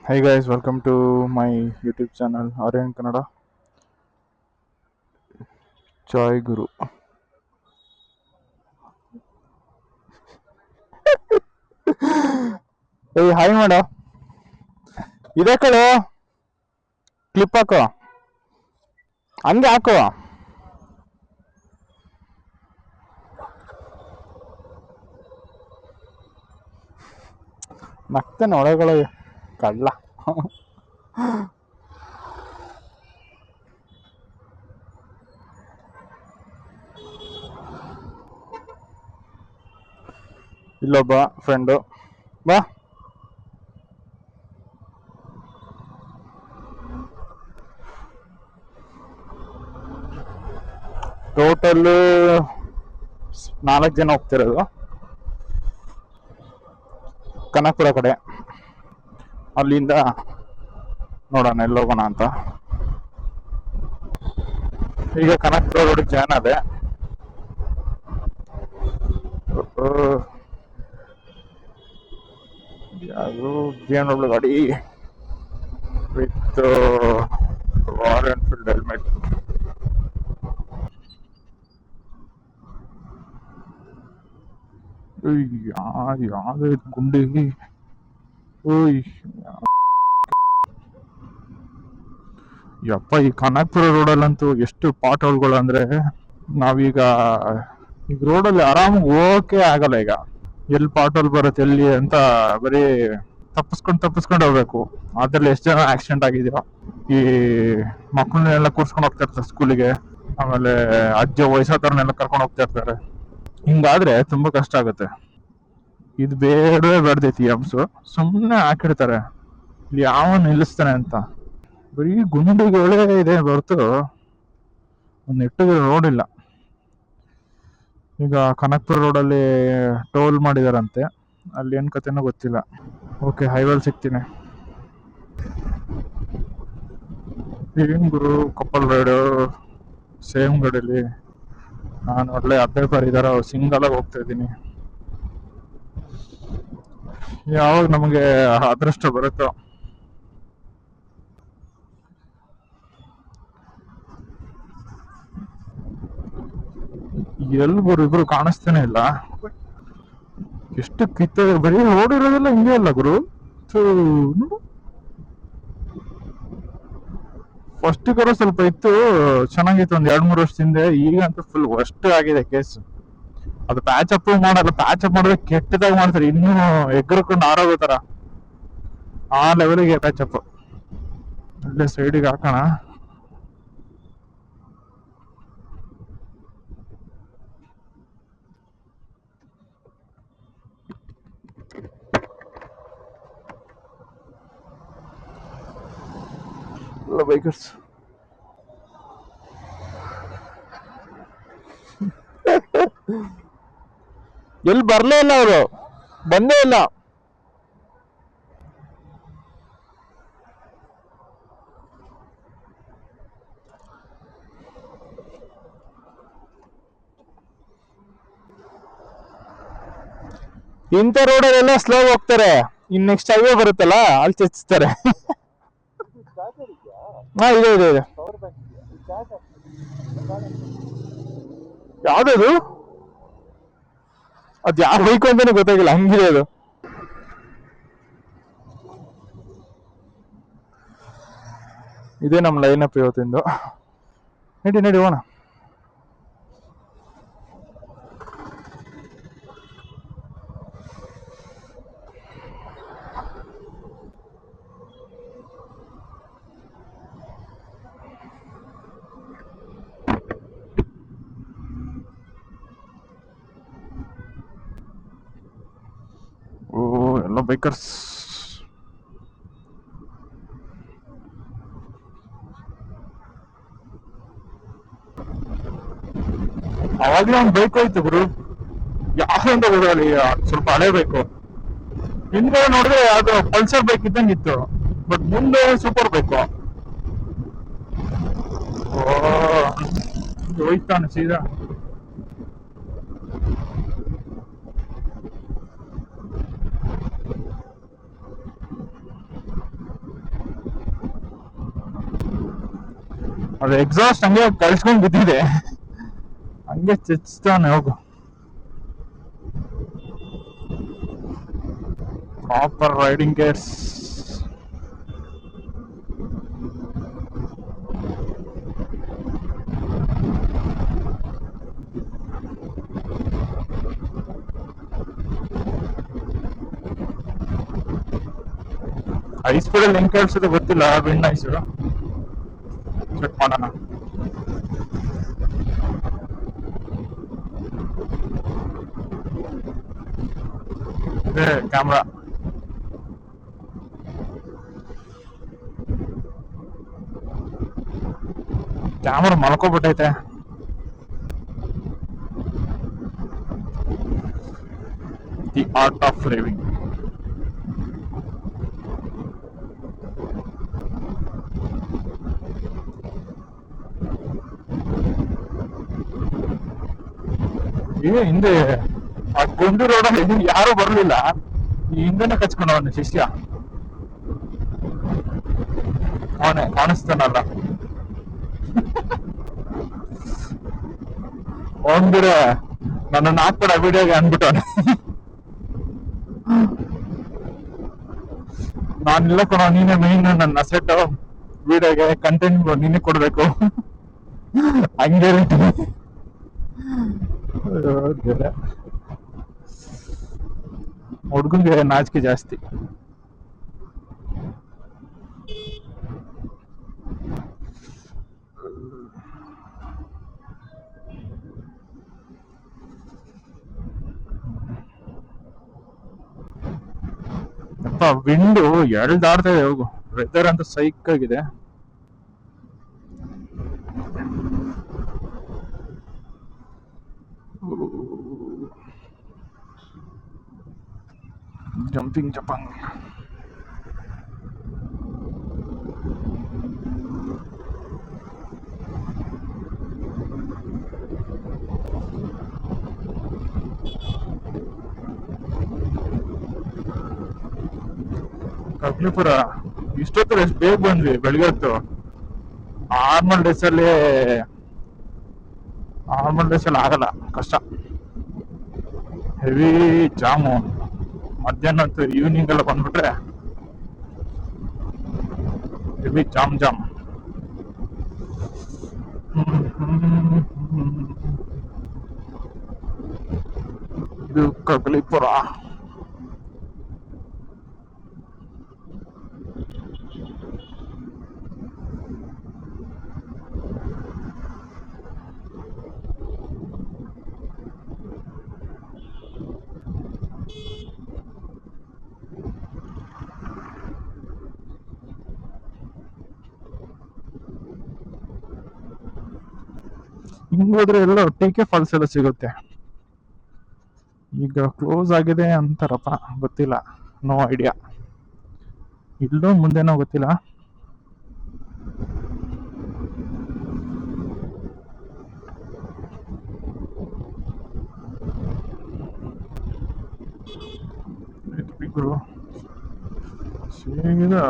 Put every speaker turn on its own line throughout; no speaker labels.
Hey guys, welcome to my YouTube channel Aryan Kannada Chai Guru. Hey, hi ಮಾಡ ಇದೇ ಕಳು clip ಹಾಕು ಹಂಗೆ ಹಾಕು ಮತ್ತೆ ಒಳಗಡೆ ಕಳ್ಳ. ಇಲ್ಲೊಬ್ಬ ಫ್ರೆಂಡು ಬಾ. ಟೋಟಲ್ 4 ಜನ ಹೋಗ್ತಿರೋದು ಕನಕಪುರ ಕಡೆ. ಅಲ್ಲಿಂದ ನೋಡೋಣ ಎಲ್ಲೋಗೋಣ ಅಂತ. ಈಗ ಕನಕಪುರ ರೋಡ್ ಜಾನ್ ಅದೇ. ಯಾವುದು BMW ಗಾಡಿ ವಿತ್ ರಾಯಲ್ ಎನ್ಫೀಲ್ಡ್ ಹೆಲ್ಮೆಟ್. ಯಾವ್ದು ಗುಂಡಿ. ಓಯ್ ಯಪ್ಪ, ಈ ಕನಕಪುರ ರೋಡಲ್ಲಂತೂ ಎಷ್ಟು ಪಾಟ್ ಹೋಲ್ಗಳು ಅಂದ್ರೆ ನಾವೀಗ ಈಗ ರೋಡಲ್ಲಿ ಆರಾಮಾಗಿ ಹೋಗಕ್ಕೆ ಆಗಲ್ಲ. ಈಗ ಎಲ್ಲಿ ಪಾಟ್ ಹೋಲ್ ಬರುತ್ತೆ ಎಲ್ಲಿ ಅಂತ ಬರೀ ತಪ್ಪಿಸ್ಕೊಂಡು ಹೋಗ್ಬೇಕು. ಅದ್ರಲ್ಲಿ ಎಷ್ಟು ಜನ ಆಕ್ಸಿಡೆಂಟ್ ಆಗಿದೆಯೋ. ಈ ಮಕ್ಕಳನ್ನೆಲ್ಲ ಕೂರ್ಸ್ಕೊಂಡು ಹೋಗ್ತಾ ಇರ್ತಾರೆ ಸ್ಕೂಲಿಗೆ, ಆಮೇಲೆ ವಯಸ್ಸಾದವ್ರನ್ನೆಲ್ಲ ಕರ್ಕೊಂಡು ಹೋಗ್ತಾ ಇರ್ತಾರೆ. ಹಿಂಗಾದ್ರೆ ತುಂಬಾ ಕಷ್ಟ ಆಗುತ್ತೆ. ಇದು ಬೇಡವೇ ಬೇಡ್ದೈತಿ ಹಬ್ಸು, ಸುಮ್ಮನೆ ಹಾಕಿರ್ತಾರೆ. ಇಲ್ಲಿ ಯಾವ ನಿಲ್ಲಿಸ್ತಾನೆ ಅಂತ. ಬರೀ ಗುಂಡಿಗಳೇ ಇದೆ ಹೊರತು ಒಂದು ನೆಟ್ಟಿಗೆ ರೋಡ್ ಇಲ್ಲ. ಈಗ ಕನಕಪುರ ರೋಡಲ್ಲಿ ಟೋಲ್ ಮಾಡಿದಾರಂತೆ, ಅಲ್ಲಿ ಏನ್ ಕತೆನೋ ಗೊತ್ತಿಲ್ಲ. ಓಕೆ, ಹೈವೇಲ್ ಸಿಗ್ತೀನಿ. ಏನ್ ಗುರು, ಕಪಲ್ ರೈಡು ಸೇಮ್ ಗಾಡಿಯಲ್ಲಿ. ನಾನು ಒಳ್ಳೆ ಅದೇ ಬರಿದಾರ ಸಿಂಗಲ್ ಆಗಿ ಹೋಗ್ತಾ ಇದ್ದೀನಿ. ಯಾವಾಗ ನಮಗೆ ಅದೃಷ್ಟ ಬರುತ್ತೋ. ಎಲ್ಬರು ಇಬ್ರು ಕಾಣಿಸ್ತಾನೆ ಇಲ್ಲ. ಎಷ್ಟು ಕಿತ್ತ, ಬರೀ ಓಡಿರೋದೆಲ್ಲ ಹಿಂಗೆ ಅಲ್ಲ ಗುರು. ಫಸ್ಟ್ ಕರ ಸ್ವಲ್ಪ ಇತ್ತು, ಚೆನ್ನಾಗಿತ್ತು ಒಂದ್ 2-3 ವರ್ಷದಿಂದ. ಈಗ ಅಂತೂ ಫುಲ್ ವರ್ಸ್ಟ್ ಆಗಿದೆ ಕೇಸ್. ಅದು ಪ್ಯಾಚ್ ಅಪ್ ಮಾಡಲ್ಲ, ಪ್ಯಾಚ್ ಅಪ್ ಮಾಡಿದ್ರೆ ಕೆಟ್ಟದಾಗಿ ಮಾಡ್ತಾರೆ, ಇನ್ನೂ ಎಗ್ರಕೊಂಡು ಆರೋಗೋ ತರ. ಆ ಲೆವೆಲ್ಗೆ ಪ್ಯಾಚ್ ಅಪ್. ಒಳ್ಳೆ ಸೈಡಿಗೆ ಹಾಕೋಣ. ಬೈಕರ್ಸ್ ಎಲ್ಲಿ ಬರ್ಲೇ ಇಲ್ಲ, ಅವರು ಬಂದೇ ಇಲ್ಲ. ಇಂಥ ರೋಡಲ್ಲೆಲ್ಲ ಸ್ಲೋ ಹೋಗ್ತಾರೆ. ಇನ್ ನೆಕ್ಸ್ಟ್ ಹೈವೇ ಬರುತ್ತಲ್ಲ, ಅಲ್ಲಿ ಚಚ್ತಾರೆ. ಹಾ, ಇದೆ ಇದೆ ಇದೆ. ಯಾವ್ದದು? ಅದ್ ಯಾವ ಬೈಕ್ ಅಂತಾನೆ ಗೊತ್ತಾಗಿಲ್ಲ, ಹಂಗಿದೆ ಅದು. ಇದೇ ನಮ್ ಲೈನ್ ಅಪ್ ಇವತ್ತಿಂದು. ನಡಿ ನಡಿ ಹೋಣ. ಓ, ಎಲ್ಲ ಬೈಕರ್ಸ್. ಅವಾಗ್ಲೇ ಒಂದು ಬೈಕ್ ಹೋಯ್ತು ಗುರು, ಯಾವ್ದಂತ ಗೊತ್ತಾಗಲಿ. ಸ್ವಲ್ಪ ಹಳೆ ಬೇಕು. ಹಿಂದೆ ನೋಡಿದ್ರೆ ಅದು ಪಲ್ಸರ್ ಬೈಕ್ ಇದ್ದಂಗಿತ್ತು, ಬಟ್ ಮುಂದೆ ಸೂಪರ್ ಬೇಕು. ಓ, ಹೋಯ್ತಾನೆ ಸೀದಾ. ಅದು ಎಕ್ಸಾಸ್ಟ್ ಹಂಗೆ ಕಳ್ಸ್ಕೊಂಡ್ ಬಿದ್ದಿದೆ, ಹಂಗೆ ಚಚ್ತಾನೆ ಹೋಗು. Proper riding gears. ಹೈ ಸ್ಪೀಡಲ್ಲಿ ಹೆಂಗ್ ಕೇಳಿಸೋದು ಗೊತ್ತಿಲ್ಲ, ವಿಂಡ್ ಐಸ್ ಚೆಕ್ ಮಾಡೋಣ. ಇದೆ ಕ್ಯಾಮ್ರಾ. ಕ್ಯಾಮ್ರಾ ಮಲ್ಕೊಬಿಟ್ಟೈತೆ. The art of living. ಹಿಂದೆ ಆ ಗುಂಡು ರೋಡ್ ಯಾರು ಬರ್ಲಿಲ್ಲ, ಈ ಹಿಂದೆನೆ ಕಚ್ಕೊಂಡವನು ಶಿಷ್ಯ. ಅವನೇ ಕಾಣಿಸ್ತಾನಲ್ಲ, ಅವನ್ಗಿರೆ ನನ್ನ ಹಾಕ್ಬೇಡ ವಿಡಿಯೋಗೆ ಅನ್ಬಿಟ್ಟವನೆ. ನಾನಿಲ್ಲ ಕೊಡ, ನೀನೇ ಮೈನ್ ನನ್ನ ಅಸೆಟ್, ವಿಡಿಯೋಗೆ ಕಂಟೆಂಟ್ ನೀನೇ ಕೊಡ್ಬೇಕು ಹಂಗೆ. ಹುಡ್ಗಂಗೆ ನಾಚಿಕೆ ಜಾಸ್ತಿ. ಅಪ್ಪ ವಿಂಡು ಎಳ್ದಾಡ್ತಾ ಇದೆ. ಹೋಗು, ವೆದರ್ ಅಂತ ಸೈಕ್ ಆಗಿದೆ. ಜಂಪಿಂಗ್ ಜಪಾಂಗ್. ಕಬ್ಲಿಪುರ ಇಷ್ಟೊತ್ತು ಎಷ್ಟು ಬೇಗ ಬಂದ್ವಿ, ಬೆಳಿಗ್ಗೆ ಹೊತ್ತು. ನಾರ್ಮಲ್ ಡೇಸ್ ಅಲ್ಲಿ ಆಗಲ್ಲ, ಕಷ್ಟ. Heavy jam. ಮಧ್ಯಾಹ್ನ ಹೊತ್ತು ಈವ್ನಿಂಗ್ ಎಲ್ಲ ಬಂದ್ಬಿಟ್ರೆ ಹೆವಿ ಜಾಮ್. ಇದು ಕಗ್ಲಿಪುರ. ಹಿಂಗ್ ಹೋದ್ರೆ ಎಲ್ಲ ಟಿಕೆ ಫಾಲ್ಸ್ ಎಲ್ಲ ಸಿಗುತ್ತೆ. ಈಗ ಕ್ಲೋಸ್ ಆಗಿದೆ ಅಂತಾರಪ್ಪ, ಗೊತ್ತಿಲ್ಲ, ನೋ ಐಡಿಯಾ. ಇಲ್ಲೋ ಮುಂದೆನೋ ಗೊತ್ತಿಲ್ಲ. ಸೀದಾ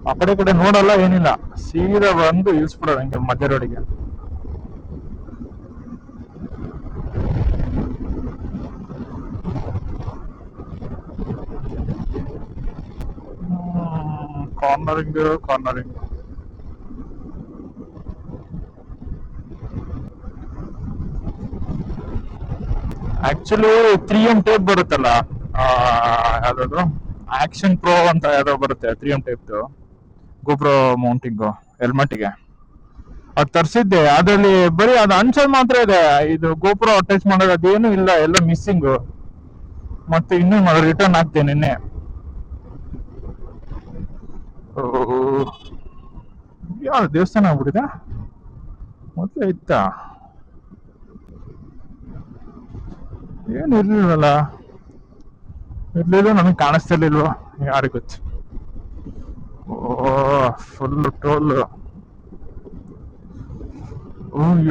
ಆ ಕಡೆ ನೋಡಲ್ಲ, ಏನಿಲ್ಲ, ಸೀದಾ ಬಂದು ಇಳಿಸ್ಬಿಡೋದು ಹಂಗೆ ಮಧ್ಯ ರೋಡಿಗೆ. ಕಾರ್ನರಿಂಗ್. ಆಕ್ಚುಲಿ 3M ಟೇಪ್ ಬರುತ್ತಲ್ಲ, ಯಾವ್ದು ಆಕ್ಷನ್ ಪ್ರೋ ಅಂತ ಯಾವ್ದೋ ಬರುತ್ತೆ, 3M ಟೇಪ್ ಗೋಪ್ರೋ ಮೌಂಟಿಂಗ್ ಹೆಲ್ಮೆಟ್ಗೆ. ಅದು ತರಿಸಿದ್ದೆ, ಅದ್ರಲ್ಲಿ ಬರೀ ಅದು ಅನ್ಸೋದು ಮಾತ್ರ ಇದೆ. ಇದು ಗೋಪ್ರೋ ಅಟ್ಯಾಚ್ ಮಾಡೋದು ಅದೇನು ಇಲ್ಲ, ಎಲ್ಲ ಮಿಸ್ಸಿಂಗ್. ಮತ್ತೆ ಇನ್ನೂ ರಿಟರ್ನ್ ಆಗ್ತೇನೆ ನಿನ್ನೆ. ಯಾವ ದೇವಸ್ಥಾನ ಆಗ್ಬಿಟ್ಟಿದೆ, ಮೊದಲೇ ಇತ್ತ, ಏನು ಇರ್ಲಿಲ್ವಲ್ಲ. ಇರ್ಲಿಲ್ಲ, ನನಗೆ ಕಾಣಿಸ್ತಿರ್ಲಿಲ್ವ, ಯಾರಿಗೆ ಗೊತ್ತು. Full toll.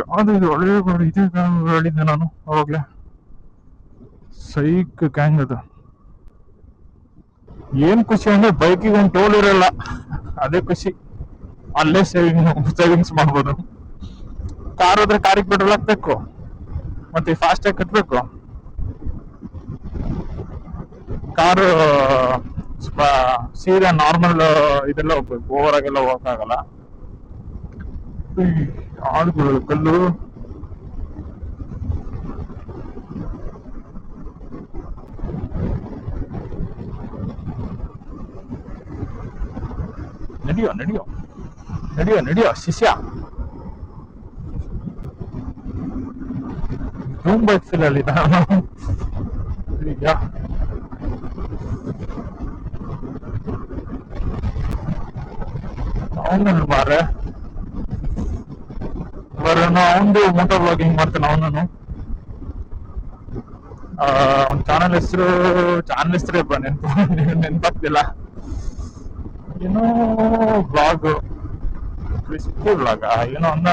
ಯಾವ್ದು ಇದು ಒಳ್ಳೆ ಗಾಡಿ, ಇದೇ ಹೇಳಿದ್ದೆ ನಾನು ಅವಾಗ್ಲೇ. ಸೈಕ್ ಗ್ಯಾಂಗ್ ಅದು. ಏನ್ ಖುಷಿ ಅಂದ್ರೆ ಬೈಕಿಗೆ ಒಂದು ಟೋಲ್ ಇರಲ್ಲ, ಅದೇ ಖುಷಿ. ಅಲ್ಲೇ ಸೇವಿಂಗ್ಸ್ ಮಾಡ್ಬೋದು. ಕಾರ್ ಹೋದ್ರೆ ಕಾರಿಗೆ ಪೆಟ್ರೋಲ್ ಹಾಕ್ಬೇಕು, ಮತ್ತೆ ಫಾಸ್ಟ್ ಆಗಿ ಕಟ್ಬೇಕು. ಕಾರು ಸ್ವಲ್ಪ ಸೀದಾ ನಾರ್ಮಲ್ ಇದೆಲ್ಲ ಹೋಗ್ಬೇಕು, ಓವರ್ ಆಗೆಲ್ಲ ಹೋಗಕ್ಕಾಗಲ್ಲ. ಆಳುಗಳು ಕಲ್ಲು. ನಡಿಯೋ ನಡಿಯೋ ನಡಿಯೋ ನಡಿಯೋ ಶಿಷ್ಯ. ಧೂಮ್ ಬೈಕ್ ಫೀಲ್ ಅಲ್ಲಿ ಈಗ ಅವನನ್ನು ಮಾರೆ ಬರೋಣ. ಅವನು ಮೋಟೋ ಬ್ಲಾಗಿಂಗ್ ಮಾಡ್ತಾನೆ ಅವನು. ಅವ್ನ ಚಾನಲ್ ಹೆಸರು ನೆನ್ಪಾಗ್ತಿಲ್ಲ. ಏನೋ ಬ್ಲಾಗ್, ಕ್ರಿಸ್ಪಿ ಬ್ಲಾಗ ಏನೋ ಅಂದ,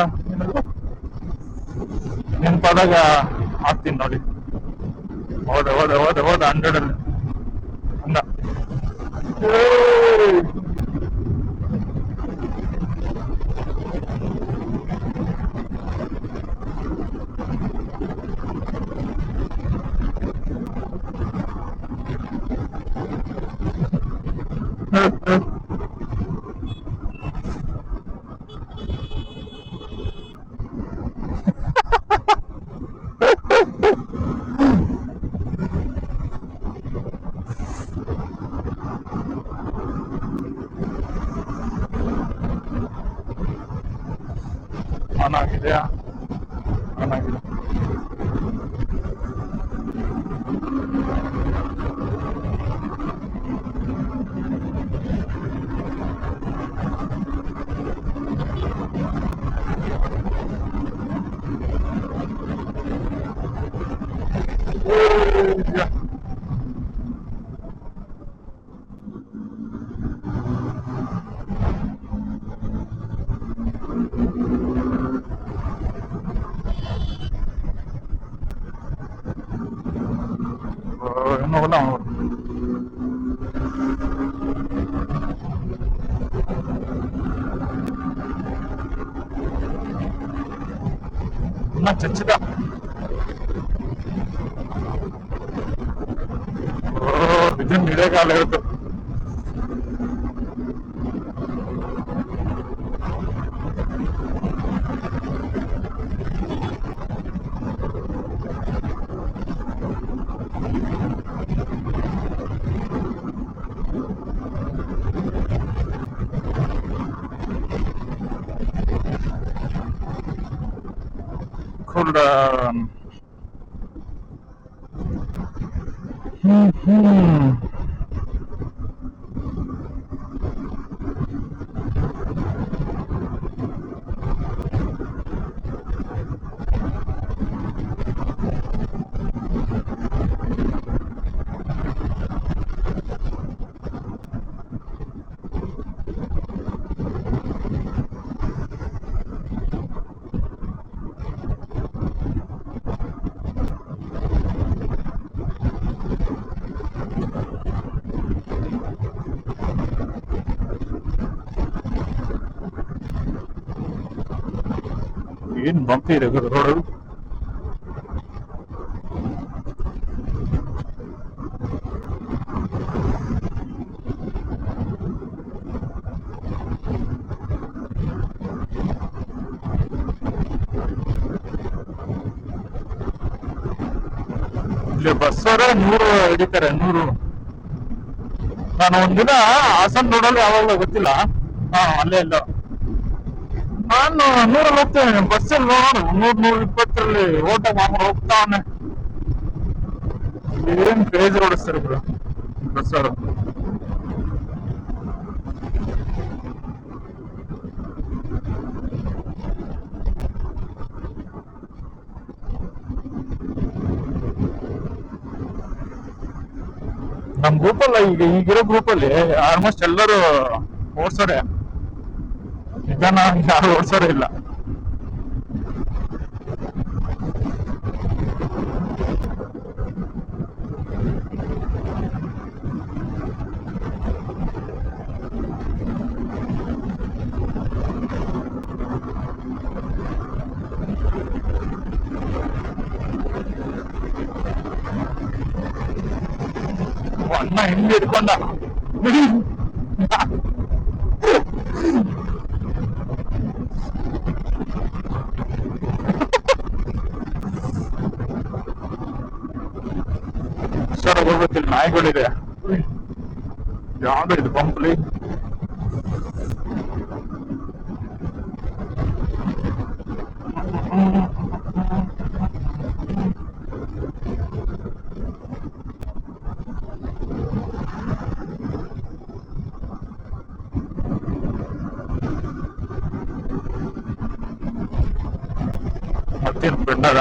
ನೆನ್ಪಾದಾಗ ಹಾಕ್ತೀನಿ ನೋಡಿ. ಹೋದ 100 ಅಲ್ಲಿ ಅಂದ. ಆನ್ ಆಗಿದೆಯಾ? ಆನ್ ಆಗಿದೆ. No, no. Una chachita. Itu mira kalau itu. Cool down. ಏನ್ ಬಂಪಿ ಇದೆ ರೋಡು. ಇಲ್ಲಿ ಬಸ್ಸವರ 100 ಹಿಡಿತಾರೆ, 100. ನಾನು ಒಂದಿನ ಹಾಸನ್ ರೋಡಲ್ಲಿ ಯಾವಾಗಲೂ ಗೊತ್ತಿಲ್ಲ, ಅಲ್ಲೇ ಎಲ್ಲ ನಾನು 100 ಹೋಗ್ತೇನೆ ಬಸ್ಸಲ್ಲಿ. ನೋಡು 100-120 ಓಟ ಮಾಡ್ಕೊಂಡು ಹೋಗ್ತಾವನೆ. ಏನ್ ಕ್ರೇಜ್ ಓಡಿಸ್ತಾರೆ ಬಿಡು ಬಸ್ಸವರು. ನಮ್ ಗ್ರೂಪಲ್ಲ ಈಗಿರೋ ಗ್ರೂಪಲ್ಲಿ ಆಲ್ಮೋಸ್ಟ್ ಎಲ್ಲರೂ ಓಡ್ಸೋರೆ, ನಿಧಾನ ಯಾರು ಓಡ್ಸೋರೇ ಇಲ್ಲ. ಅಣ್ಣ ಹಿಂಗ್ ಹಿಡ್ಕೊಂಡ. ಸರ್ ಹೋಗ್ಬೇಕಿಲ್ಲ, ನಾಯಿಗಳಿದೆ. ಯಾವ್ದು ಇದು ಪಂಪ್ಲಿ? ಮತ್ತೇನು ಫ್ರೆಂಡಾಗ